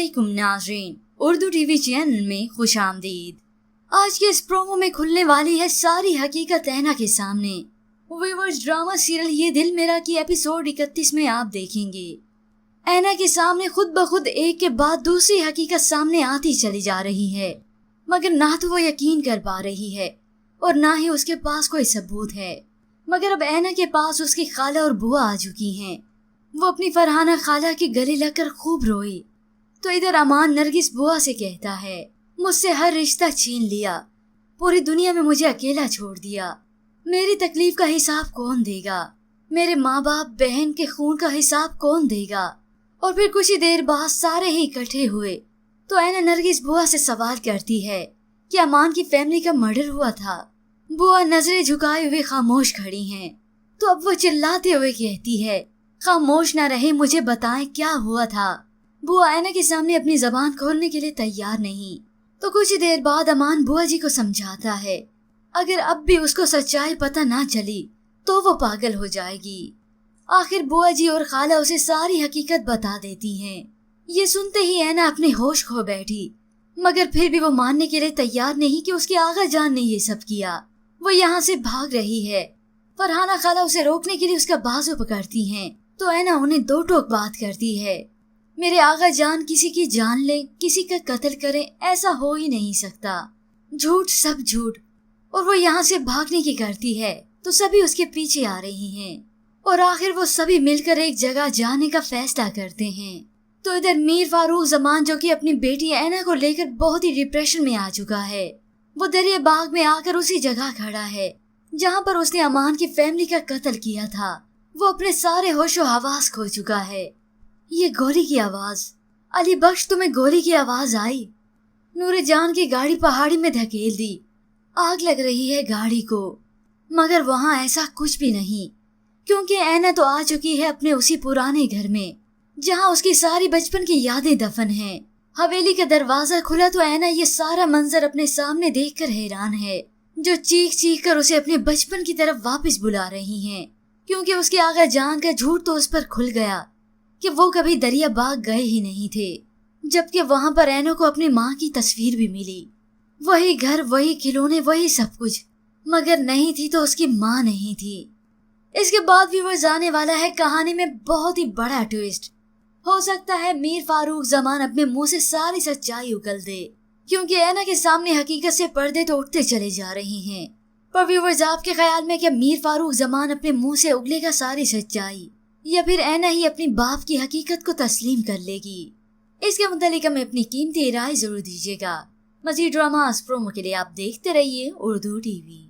अस्सलामुअलैकुम नाज़रीन, Urdu TV channel में खुशामदीद। आज के इस प्रोमो में खुलने वाली है सारी हकीकत ऐना के सामने। व्यूअर्स, ड्रामा सीरियल ये दिल मेरा की एपिसोड 31 में आप देखेंगे। ऐना के सामने खुद ब खुद एक के बाद दूसरी हकीकत सामने आती चली जा रही है, मगर ना तो वो यकीन कर पा रही है और ना ही उसके पास कोई सबूत है। मगर अब ऐना के पास उसकी खाला और बुआ आ चुकी हैं। वो अपनी फरहाना खाला के गले लगकर खूब रोई तो इधर अमान नरगिस बुआ से कहता है, मुझसे हर रिश्ता छीन लिया, पूरी दुनिया में मुझे अकेला छोड़ दिया, मेरी तकलीफ का हिसाब कौन देगा, मेरे माँ बाप बहन के खून का हिसाब कौन देगा। और फिर कुछ ही देर बाद सारे ही इकट्ठे हुए तो ऐना नरगिस बुआ से सवाल करती है कि अमान की फैमिली का मर्डर हुआ था। बुआ नजरें झुकाए हुए खामोश खड़ी हैं। तो अब वो चिल्लाते हुए कहती है, खामोश ना रहे, मुझे बताएं क्या हुआ था। बुआ ऐना के सामने अपनी जबान खोलने के लिए तैयार नहीं। तो कुछ ही देर बाद अमान बुआ जी को समझाता है, अगर अब भी उसको सच्चाई पता ना चली तो वो पागल हो जाएगी। आखिर बुआ जी और खाला उसे सारी हकीकत बता देती हैं। ये सुनते ही ऐना अपने होश खो बैठी, मगर फिर भी वो मानने के लिए तैयार नहीं कि उसके आगा जान ने ये सब किया। वो यहाँ से भाग रही है। फरहाना खाला उसे रोकने के लिए उसका बाजू पकड़ती हैं तो ऐना उन्हें दो टोक बात करती है, मेरे आगा जान किसी की जान ले, किसी का कत्ल करें, ऐसा हो ही नहीं सकता, झूठ सब झूठ। और वो यहाँ से भागने की करती है तो सभी उसके पीछे आ रही हैं और आखिर वो सभी मिलकर एक जगह जाने का फैसला करते हैं। तो इधर मीर फारूक जमान, जो कि अपनी बेटी ऐना को लेकर बहुत ही डिप्रेशन में आ चुका है, वो दरिया बाग में आकर उसी जगह खड़ा है जहाँ पर उसने अमान की फैमिली का कत्ल किया था। वो अपने सारे होशो हवास खो चुका है। ये गोली की आवाज, अली बख्श तुम्हें गोली की आवाज आई। नूरे जान की गाड़ी पहाड़ी में धकेल दी, आग लग रही है गाड़ी को, मगर वहाँ ऐसा कुछ भी नहीं, क्योंकि ऐना तो आ चुकी है अपने उसी पुराने घर में जहाँ उसकी सारी बचपन की यादें दफन हैं। हवेली का दरवाजा खुला तो ऐना ये सारा मंजर अपने सामने देखकर हैरान है, जो चीख चीख कर उसे अपने बचपन की तरफ वापस बुला रही हैं, क्योंकि उसके आगा जान का झूठ तो उस पर खुल गया कि वो कभी दरिया बाग गए ही नहीं थे, जबकि वहां पर ऐना को अपनी माँ की तस्वीर भी मिली। वही घर, वही खिलौने, वही सब कुछ, मगर नहीं थी तो उसकी माँ नहीं थी। इसके बाद भी वो जाने वाला है कहानी में बहुत ही बड़ा ट्विस्ट। हो सकता है मीर फारूक जमान अपने मुंह से सारी सच्चाई उगल दे, क्योंकि ऐना के सामने हकीकत से पर्दे तो उठते चले जा रहे हैं। पर व्यूअर्स, आपके ख्याल में क्या मीर फारूक जमान अपने मुंह से उगलेगा सारी सच्चाई, या फिर ऐना ही अपनी बाप की हकीकत को तस्लीम कर लेगी? इसके मुतालिक हमें अपनी कीमती राय जरूर दीजिएगा। मज़ीद ड्रामास प्रोमो के लिए आप देखते रहिए उर्दू टीवी।